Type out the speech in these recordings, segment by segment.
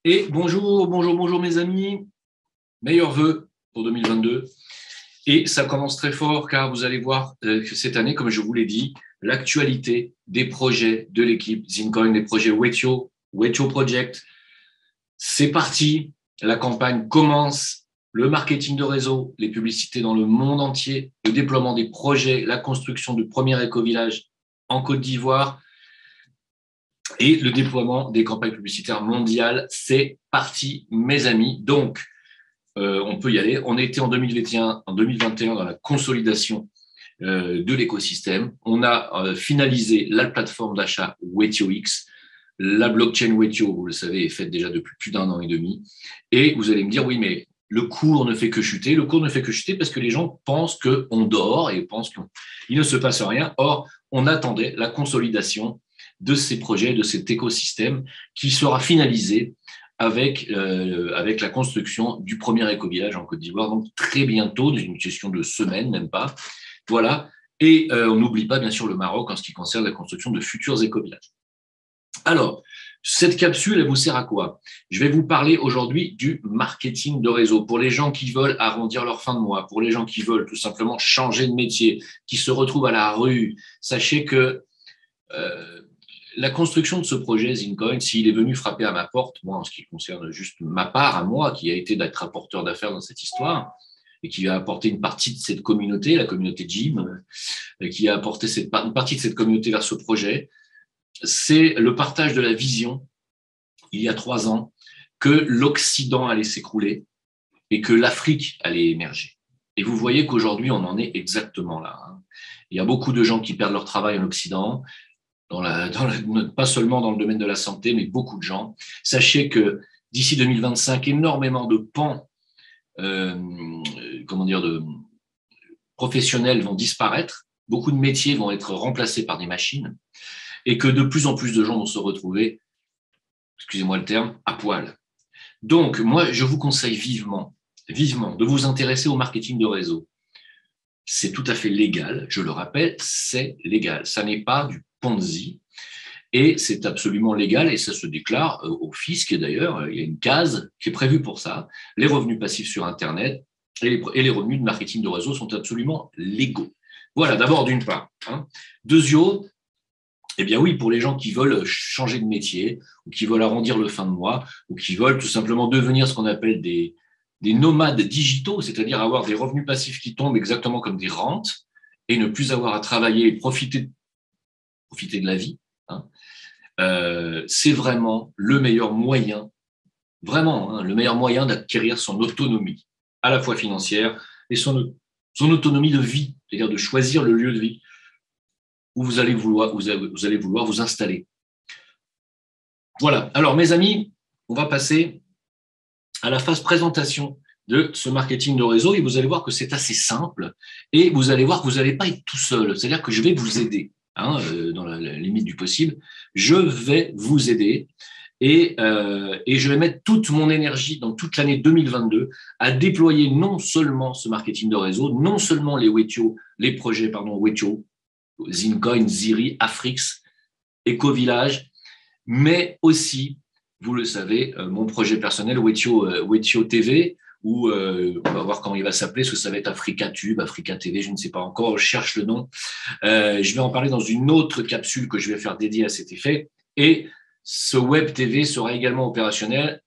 Et bonjour mes amis, meilleurs vœux pour 2022. Et ça commence très fort car vous allez voir que cette année, comme je vous l'ai dit, l'actualité des projets de l'équipe Zincoin, des projets Wetio Project, c'est parti, la campagne commence, le marketing de réseau, les publicités dans le monde entier, le déploiement des projets, la construction du premier éco-village en Côte d'Ivoire, et le déploiement des campagnes publicitaires mondiales, c'est parti, mes amis. Donc, on peut y aller. On était en 2021 dans la consolidation de l'écosystème. On a finalisé la plateforme d'achat WetioX. La blockchain Wetio, vous le savez, est faite déjà depuis plus d'1 an et demi. Et vous allez me dire, oui, mais le cours ne fait que chuter. Le cours ne fait que chuter parce que les gens pensent qu'on dort et pensent qu'il ne se passe rien. Or, on attendait la consolidation de ces projets, de cet écosystème qui sera finalisé avec la construction du premier éco-village en Côte d'Ivoire, donc très bientôt, dans une question de semaines, même pas. Voilà. Et on n'oublie pas, bien sûr, le Maroc en ce qui concerne la construction de futurs éco-villages. Alors, cette capsule, elle vous sert à quoi? Je vais vous parler aujourd'hui du marketing de réseau. Pour les gens qui veulent arrondir leur fin de mois, pour les gens qui veulent tout simplement changer de métier, qui se retrouvent à la rue, sachez que la construction de ce projet Zincoin, s'il est venu frapper à ma porte, moi en ce qui concerne juste ma part à moi, qui a été d'être apporteur d'affaires dans cette histoire, et qui a apporté une partie de cette communauté, la communauté Jim, qui a apporté une partie de cette communauté vers ce projet, c'est le partage de la vision, il y a 3 ans, que l'Occident allait s'écrouler et que l'Afrique allait émerger. Et vous voyez qu'aujourd'hui, on en est exactement là. Il y a beaucoup de gens qui perdent leur travail en Occident, pas seulement dans le domaine de la santé, mais beaucoup de gens. Sachez que d'ici 2025, énormément de pans de professionnels vont disparaître, beaucoup de métiers vont être remplacés par des machines, et que de plus en plus de gens vont se retrouver, excusez-moi le terme, à poil. Donc, moi, je vous conseille vivement de vous intéresser au marketing de réseau. C'est tout à fait légal, je le rappelle, c'est légal. Ça n'est pas du Ponzi, et c'est absolument légal, et ça se déclare au fisc d'ailleurs. Il y a une case qui est prévue pour ça. Les revenus passifs sur Internet et les revenus de marketing de réseau sont absolument légaux. Voilà, d'abord d'une part. Deuxièmement, eh bien oui, pour les gens qui veulent changer de métier, ou qui veulent arrondir le fin de mois, ou qui veulent tout simplement devenir ce qu'on appelle des nomades digitaux, c'est-à-dire avoir des revenus passifs qui tombent exactement comme des rentes, et ne plus avoir à travailler et profiter de la vie, c'est vraiment le meilleur moyen, le meilleur moyen d'acquérir son autonomie, à la fois financière et son autonomie de vie, c'est-à-dire de choisir le lieu de vie où vous allez vouloir vous installer. Voilà. Alors, mes amis, on va passer à la phase présentation de ce marketing de réseau, et vous allez voir que c'est assez simple, et vous allez voir que vous n'allez pas être tout seul. C'est-à-dire que je vais vous aider, dans la limite du possible. Je vais vous aider, et je vais mettre toute mon énergie dans toute l'année 2022 à déployer non seulement ce marketing de réseau, non seulement les projets Wetio, Zincoin, Ziri, Afrix, Eco-Village, mais aussi, vous le savez, mon projet personnel, Wetio TV, où on va voir comment il va s'appeler, parce que ça va être AfricaTube, Africa TV, je ne sais pas encore, je cherche le nom. Je vais en parler dans une autre capsule que je vais faire dédiée à cet effet. Et ce Web TV sera également opérationnel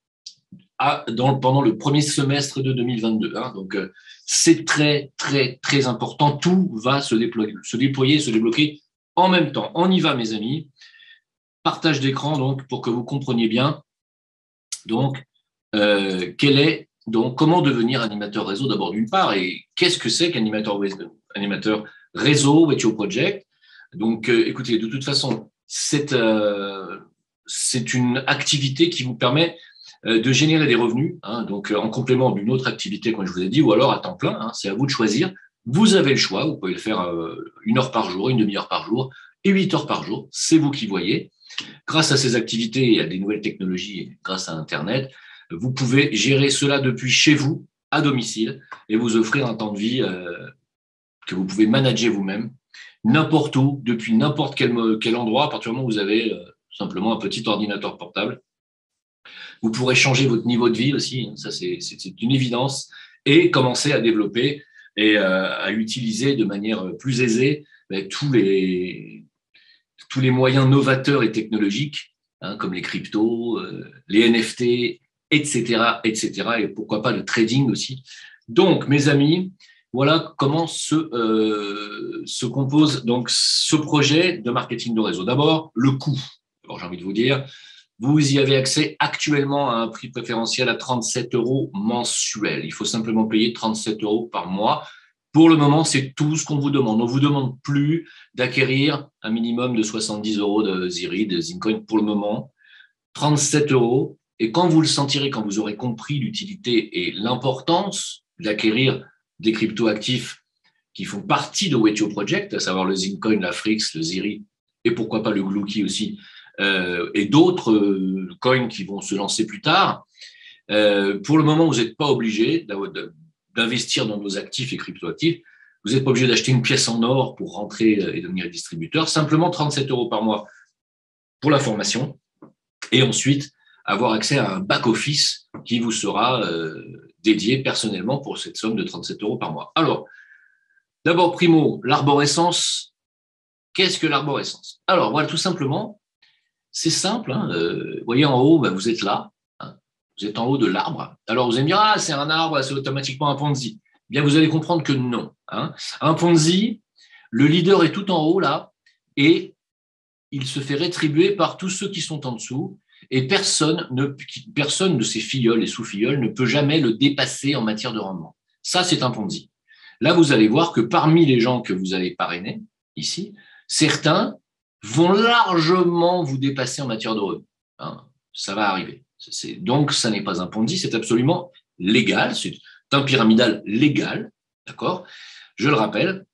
pendant le premier semestre de 2022. Donc, c'est très, très, très important. Tout va se déployer, se débloquer en même temps. On y va, mes amis. Partage d'écran, donc, pour que vous compreniez bien. Donc, comment devenir animateur réseau d'abord d'une part, et qu'est-ce que c'est qu'animateur réseau, Wetio Project? Donc, écoutez, de toute façon, c'est une activité qui vous permet de générer des revenus, donc en complément d'une autre activité, comme je vous ai dit, ou alors à temps plein, c'est à vous de choisir. Vous avez le choix, vous pouvez le faire 1 heure par jour, une demi-heure par jour, et 8 heures par jour, c'est vous qui voyez. Grâce à ces activités et à des nouvelles technologies, et grâce à Internet, vous pouvez gérer cela depuis chez vous, à domicile, et vous offrir un temps de vie que vous pouvez manager vous-même, n'importe où, depuis n'importe quel endroit, à partir du moment où vous avez simplement un petit ordinateur portable Vous pourrez changer votre niveau de vie aussi, hein, ça c'est une évidence, et commencer à développer et à utiliser de manière plus aisée tous les moyens novateurs et technologiques, hein, comme les cryptos, les NFT, etc., etc., et pourquoi pas le trading aussi. Donc, mes amis, voilà comment se compose donc ce projet de marketing de réseau. D'abord, le coût. Alors, j'ai envie de vous dire, vous y avez accès actuellement à un prix préférentiel à 37 € mensuel. Il faut simplement payer 37 € par mois. Pour le moment, c'est tout ce qu'on vous demande. On ne vous demande plus d'acquérir un minimum de 70 € de ZIRI, de Zincoin pour le moment. 37 €. Et quand vous le sentirez, quand vous aurez compris l'utilité et l'importance d'acquérir des crypto-actifs qui font partie de Wetio Project, à savoir le Zincoin, la Frix, le ZIRI et pourquoi pas le Gluki aussi, et d'autres coins qui vont se lancer plus tard. Pour le moment, vous n'êtes pas obligé d'investir dans nos actifs et cryptoactifs. Vous n'êtes pas obligé d'acheter une pièce en or pour rentrer et devenir distributeur. Simplement 37 € par mois pour la formation. Et ensuite, avoir accès à un back-office qui vous sera dédié personnellement pour cette somme de 37 € par mois. Alors, d'abord, primo, l'arborescence. Qu'est-ce que l'arborescence? Alors, voilà, tout simplement, c'est simple. Hein, vous voyez en haut, vous êtes là. Hein, vous êtes en haut de l'arbre. Alors, vous allez me dire, ah, c'est un arbre, c'est automatiquement un Ponzi. Bien, vous allez comprendre que non. Hein. Un Ponzi, le leader est tout en haut, là, et il se fait rétribuer par tous ceux qui sont en dessous. Et personne de ses filleuls et sous-filleuls ne peut jamais le dépasser en matière de rendement. Ça, c'est un Ponzi. Là, vous allez voir que parmi les gens que vous allez parrainer, ici, certains vont largement vous dépasser en matière de revenus. Hein, ça va arriver. Donc, ça n'est pas un Ponzi, c'est absolument légal. C'est un pyramidal légal. D'accord? Je le rappelle.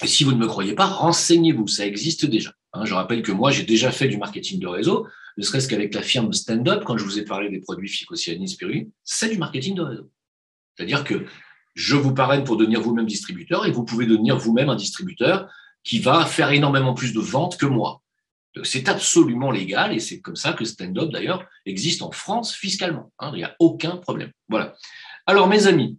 Et si vous ne me croyez pas, renseignez-vous. Ça existe déjà. Hein, je rappelle que moi, j'ai déjà fait du marketing de réseau, ne serait-ce qu'avec la firme Stand-Up, quand je vous ai parlé des produits phycocyanine, spiruline, c'est du marketing de réseau. C'est-à-dire que je vous parraine pour devenir vous-même distributeur et vous pouvez devenir vous-même un distributeur qui va faire énormément plus de ventes que moi. C'est absolument légal et c'est comme ça que Stand-Up, d'ailleurs, existe en France fiscalement. Hein, il n'y a aucun problème. Voilà. Alors, mes amis,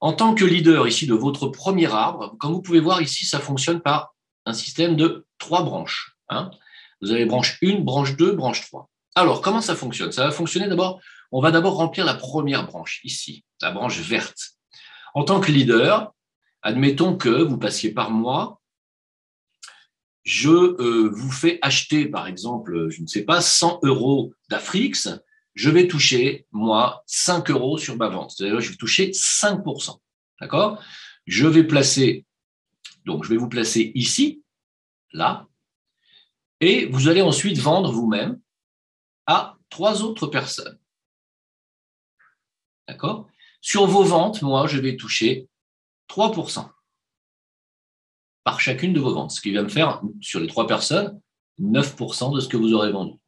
en tant que leader ici de votre premier arbre, comme vous pouvez voir ici, ça fonctionne par un système de 3 branches. Hein. Vous avez branche 1, branche 2, branche 3. Alors, comment ça fonctionne? Ça va fonctionner d'abord, on va d'abord remplir la première branche, ici, la branche verte. En tant que leader, admettons que vous passiez par moi, je vous fais acheter, par exemple, je ne sais pas, 100 € d'Afrix, je vais toucher, moi, 5 € sur ma vente. C'est-à-dire, je vais toucher 5%. D'accord? Je vais vous placer ici, là, et vous allez ensuite vendre vous-même à 3 autres personnes. D'accord? Sur vos ventes, moi, je vais toucher 3% par chacune de vos ventes, ce qui va me faire, sur les 3 personnes, 9% de ce que vous aurez vendu.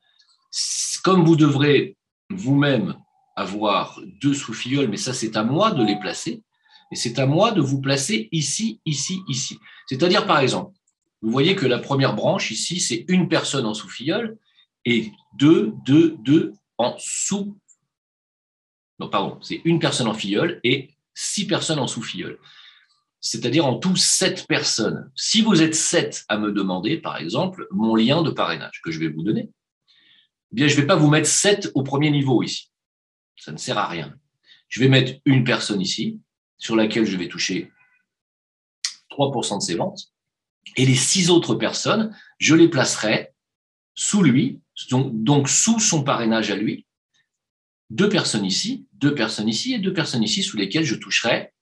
Comme vous devrez vous-même avoir 2 sous-filleuls, mais ça, c'est à moi de les placer, et c'est à moi de vous placer ici, ici, ici. C'est-à-dire, par exemple, vous voyez que la première branche, ici, c'est une personne en sous-filleul et deux en sous. Non, pardon, c'est une personne en filleul et 6 personnes en sous-filleul. C'est-à-dire en tout 7 personnes. Si vous êtes 7 à me demander, par exemple, mon lien de parrainage que je vais vous donner, eh bien, je ne vais pas vous mettre 7 au premier niveau ici. Ça ne sert à rien. Je vais mettre une personne ici, sur laquelle je vais toucher 3% de ses ventes. Et les 6 autres personnes, je les placerai sous lui, donc sous son parrainage à lui. 2 personnes ici, 2 personnes ici et 2 personnes ici sous lesquelles je toucherai,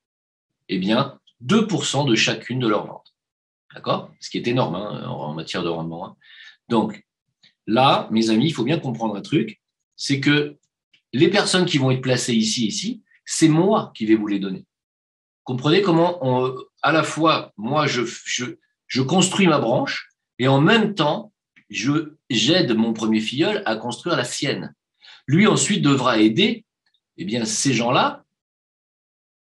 eh bien, 2% de chacune de leurs ventes. D'accord? Ce qui est énorme en matière de rendement. Hein. Donc, là, mes amis, il faut bien comprendre un truc, c'est que les personnes qui vont être placées ici, c'est moi qui vais vous les donner. Comprenez comment, à la fois, moi, je construis ma branche et en même temps, j'aide mon premier filleul à construire la sienne. Lui, ensuite, devra aider ces gens-là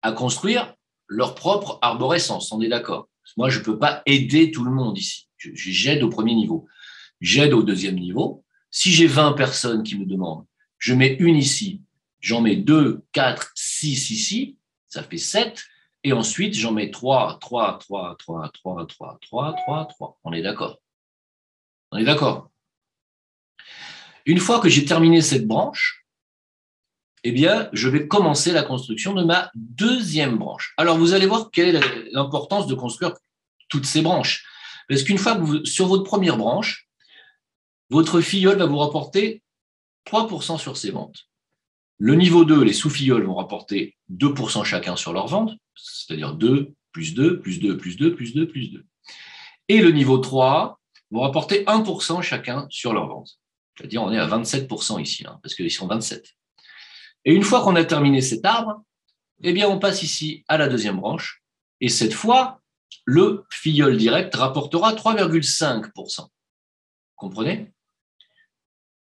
à construire leur propre arborescence. On est d'accord? Moi, je ne peux pas aider tout le monde ici. J'aide au premier niveau. J'aide au deuxième niveau. Si j'ai 20 personnes qui me demandent, je mets une ici, j'en mets 2, 4, 6 ici, ça fait 7, et ensuite j'en mets 3, 3, 3, 3, 3, 3, 3, 3, 3. On est d'accord? On est d'accord? Une fois que j'ai terminé cette branche, eh bien, je vais commencer la construction de ma deuxième branche. Alors, vous allez voir quelle est l'importance de construire toutes ces branches. Parce qu'une fois que vous, sur votre première branche, votre filleul va vous rapporter 3% sur ses ventes. Le niveau 2, les sous-filleuls vont rapporter 2% chacun sur leurs ventes, c'est-à-dire 2, plus 2, plus 2, plus 2, plus 2, plus 2. Et le niveau 3 vont rapporter 1% chacun sur leurs ventes. C'est-à-dire on est à 27% ici, parce qu'ils sont 27. Et une fois qu'on a terminé cet arbre, eh bien on passe ici à la deuxième branche. Et cette fois, le filleul direct rapportera 3,5%. Comprenez?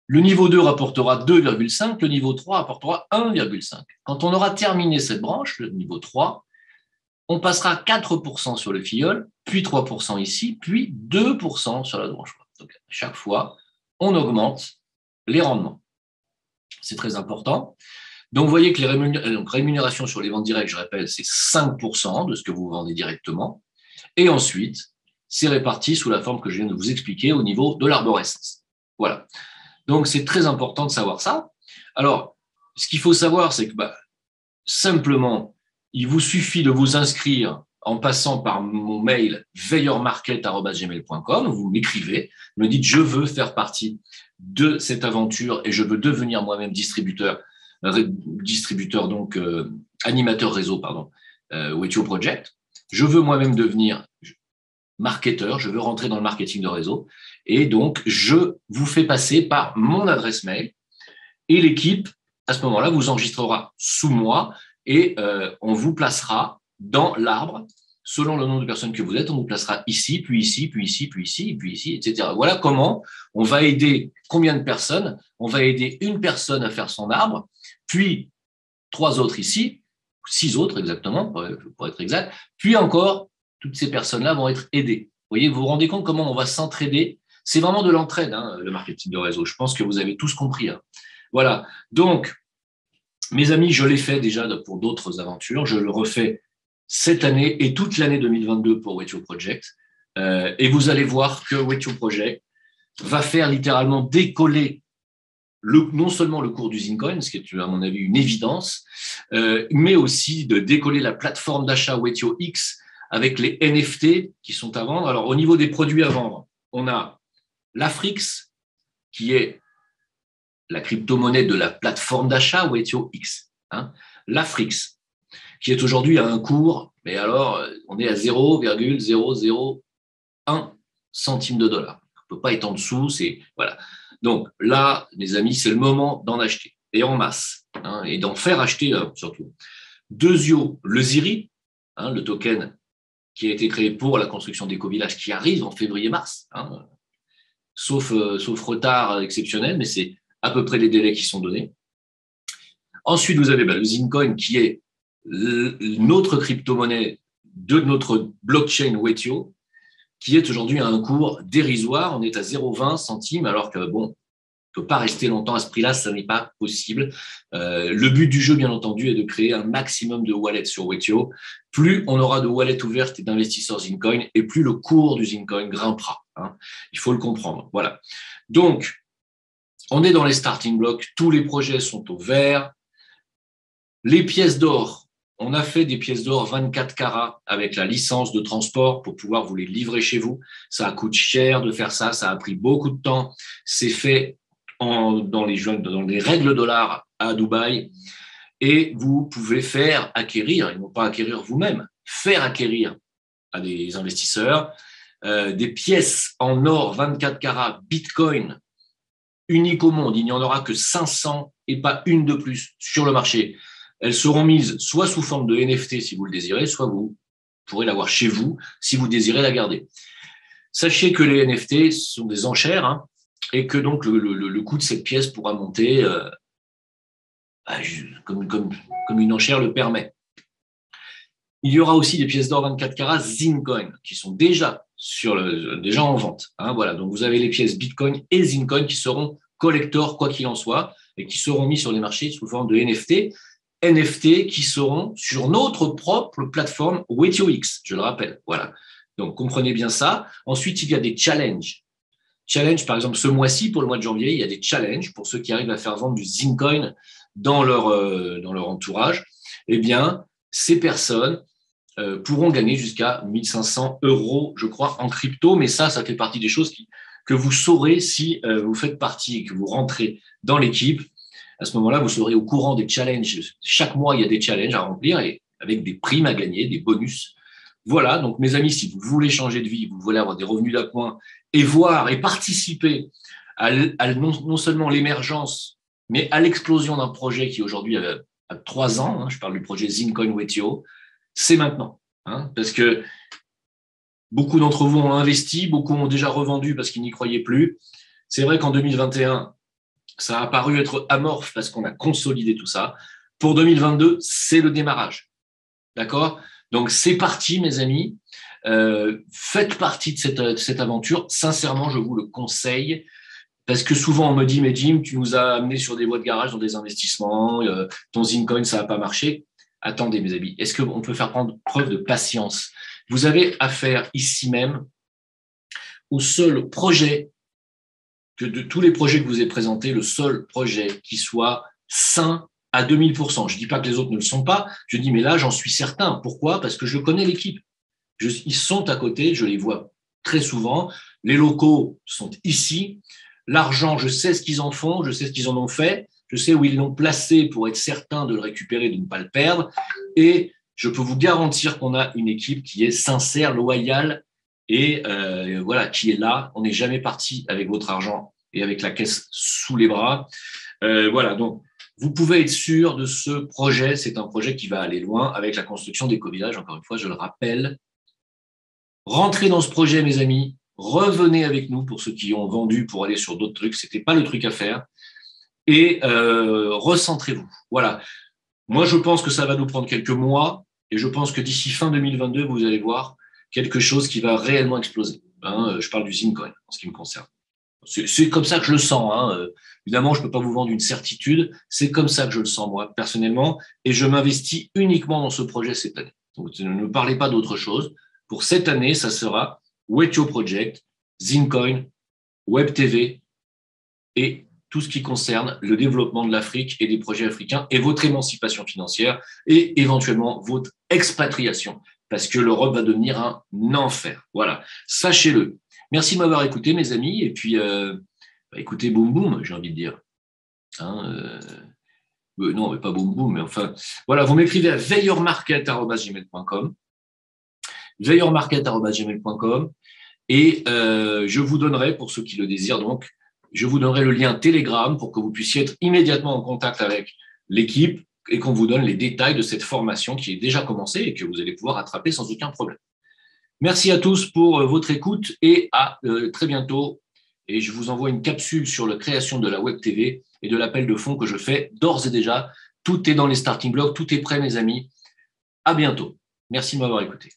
Le niveau 2 rapportera 2,5, le niveau 3 rapportera 1,5. Quand on aura terminé cette branche, le niveau 3, on passera 4% sur le filleul, puis 3% ici, puis 2% sur la branche. Donc, à chaque fois, on augmente les rendements. C'est très important. Donc, vous voyez que les rémunérations sur les ventes directes, je répète, c'est 5% de ce que vous vendez directement. Et ensuite, c'est réparti sous la forme que je viens de vous expliquer au niveau de l'arborescence. Voilà. Donc, c'est très important de savoir ça. Alors, ce qu'il faut savoir, c'est que simplement, il vous suffit de vous inscrire en passant par mon mail veilleurmarket@gmail.com. Vous m'écrivez, me dites « je veux faire partie de cette aventure et je veux devenir moi-même animateur réseau, Wetio Project. Je veux moi-même devenir marketeur, je veux rentrer dans le marketing de réseau. Et donc, je vous fais passer par mon adresse mail et l'équipe, à ce moment-là, vous enregistrera sous moi et on vous placera dans l'arbre. Selon le nombre de personnes que vous êtes, on vous placera ici, puis ici, puis ici, puis ici, puis ici, etc. Voilà comment on va aider combien de personnes? On va aider une personne à faire son arbre, puis 3 autres ici, 6 autres exactement, pour être exact, puis encore, toutes ces personnes-là vont être aidées. Vous voyez, vous vous rendez compte comment on va s'entraider? C'est vraiment de l'entraide, le marketing de réseau. Je pense que vous avez tous compris. Voilà. Donc, mes amis, je l'ai fait déjà pour d'autres aventures. Je le refais cette année et toute l'année 2022 pour Wetio Project. Et vous allez voir que Wetio Project va faire littéralement décoller non seulement le cours du Zincoin, ce qui est à mon avis une évidence, mais aussi de décoller la plateforme d'achat Wetio X avec les NFT qui sont à vendre. Alors, au niveau des produits à vendre, on a l'Afrix, qui est la crypto-monnaie de la plateforme d'achat Wetio X. L'Afrix, qui est aujourd'hui à un cours, mais alors, on est à 0,001 centime de dollar. On ne peut pas être en dessous, voilà. Donc là, mes amis, c'est le moment d'en acheter, et en masse, et d'en faire acheter surtout. Deuxio, le ZIRI, le token qui a été créé pour la construction d'éco-villages, qui arrive en février-mars, sauf retard exceptionnel, mais c'est à peu près les délais qui sont donnés. Ensuite, vous avez le Zincoin, qui est notre crypto-monnaie de notre blockchain Wetio, qui est aujourd'hui à un cours dérisoire. On est à 0,20 centimes, alors que, bon, on ne peut pas rester longtemps à ce prix-là, ça n'est pas possible. Le but du jeu, bien entendu, est de créer un maximum de wallets sur Wetio. Plus on aura de wallets ouvertes et d'investisseurs Zincoin, et plus le cours du Zincoin grimpera. Il faut le comprendre. Voilà. Donc, on est dans les starting blocks. Tous les projets sont au vert. Les pièces d'or, on a fait des pièces d'or 24 carats avec la licence de transport pour pouvoir vous les livrer chez vous. Ça coûte cher de faire ça, ça a pris beaucoup de temps. C'est fait dans les règles dollars à Dubaï. Et vous pouvez faire acquérir, et non pas acquérir vous-même, faire acquérir à des investisseurs des pièces en or 24 carats Bitcoin uniques au monde. Il n'y en aura que 500 et pas une de plus sur le marché. Elles seront mises soit sous forme de NFT si vous le désirez, soit vous pourrez l'avoir chez vous si vous désirez la garder. Sachez que les NFT sont des enchères et que donc le coût de cette pièce pourra monter comme une enchère le permet. Il y aura aussi des pièces d'or 24 carats Zincoin qui sont déjà en vente. Voilà, donc vous avez les pièces Bitcoin et Zincoin qui seront collector quoi qu'il en soit. et qui seront mis sur les marchés sous forme de NFT. NFT qui seront sur notre propre plateforme WetioX, je le rappelle. Voilà. Donc, comprenez bien ça. Ensuite, il y a des challenges. Challenge, par exemple, ce mois-ci, pour le mois de janvier, il y a des challenges pour ceux qui arrivent à faire vendre du Zincoin dans leur entourage. Eh bien, ces personnes pourront gagner jusqu'à 1 500 €, je crois, en crypto. Mais ça fait partie des choses que vous saurez si vous faites partie et que vous rentrez dans l'équipe. À ce moment-là, vous serez au courant des challenges. Chaque mois, il y a des challenges à remplir et avec des primes à gagner, des bonus. Voilà, donc mes amis, si vous voulez changer de vie, vous voulez avoir des revenus d'appoint et voir et participer à non seulement l'émergence, mais à l'explosion d'un projet qui aujourd'hui a 3 ans, hein, je parle du projet Zincoin Wetio, c'est maintenant. Hein, parce que beaucoup d'entre vous ont investi, beaucoup ont déjà revendu parce qu'ils n'y croyaient plus. C'est vrai qu'en 2021, ça a paru être amorphe parce qu'on a consolidé tout ça. Pour 2022, c'est le démarrage. D'accord ? Donc, c'est parti, mes amis. Faites partie de cette aventure. Sincèrement, je vous le conseille. Parce que souvent, on me dit, mais Jim, tu nous as amenés sur des voies de garage dans des investissements. Ton Zincoin, ça n'a pas marché. Attendez, mes amis. Est-ce qu'on peut faire preuve de patience ? Vous avez affaire ici même au seul projet que de tous les projets que je vous ai présentés, le seul projet qui soit sain à 2000%. Je ne dis pas que les autres ne le sont pas, je dis mais là j'en suis certain. Pourquoi ? Parce que je connais l'équipe. Ils sont à côté, je les vois très souvent. Les locaux sont ici. L'argent, je sais ce qu'ils en font, je sais ce qu'ils en ont fait, je sais où ils l'ont placé pour être certain de le récupérer, de ne pas le perdre. Et je peux vous garantir qu'on a une équipe qui est sincère, loyale, et voilà, qui est là. On n'est jamais parti avec votre argent et avec la caisse sous les bras. Voilà, donc vous pouvez être sûr de ce projet. C'est un projet qui va aller loin avec la construction d'éco-villages. Encore une fois, je le rappelle. Rentrez dans ce projet, mes amis. Revenez avec nous pour ceux qui ont vendu pour aller sur d'autres trucs. C'était pas le truc à faire. Et recentrez-vous. Voilà. Moi, je pense que ça va nous prendre quelques mois. Et je pense que d'ici fin 2022, vous allez voir quelque chose qui va réellement exploser. Hein, je parle du Zincoin en ce qui me concerne. C'est comme ça que je le sens. Hein. Évidemment, je ne peux pas vous vendre une certitude. C'est comme ça que je le sens, moi, personnellement. Et je m'investis uniquement dans ce projet cette année. Donc, ne parlez pas d'autre chose. Pour cette année, ça sera Wetio Project, Zincoin, Web TV et tout ce qui concerne le développement de l'Afrique et des projets africains et votre émancipation financière et éventuellement votre expatriation. Parce que l'Europe va devenir un enfer. Voilà, sachez-le. Merci de m'avoir écouté, mes amis. Et puis, écoutez, boum boum, j'ai envie de dire. Hein, non, mais pas boum boum, mais enfin, voilà, vous m'écrivez à veilleurmarket@gmail.com, veilleurmarket@gmail.com, et je vous donnerai, pour ceux qui le désirent, donc, je vous donnerai le lien Telegram pour que vous puissiez être immédiatement en contact avec l'équipe et qu'on vous donne les détails de cette formation qui est déjà commencée et que vous allez pouvoir attraper sans aucun problème. Merci à tous pour votre écoute et à très bientôt. Et je vous envoie une capsule sur la création de la Web TV et de l'appel de fonds que je fais d'ores et déjà. Tout est dans les starting blocks, tout est prêt, mes amis. À bientôt. Merci de m'avoir écouté.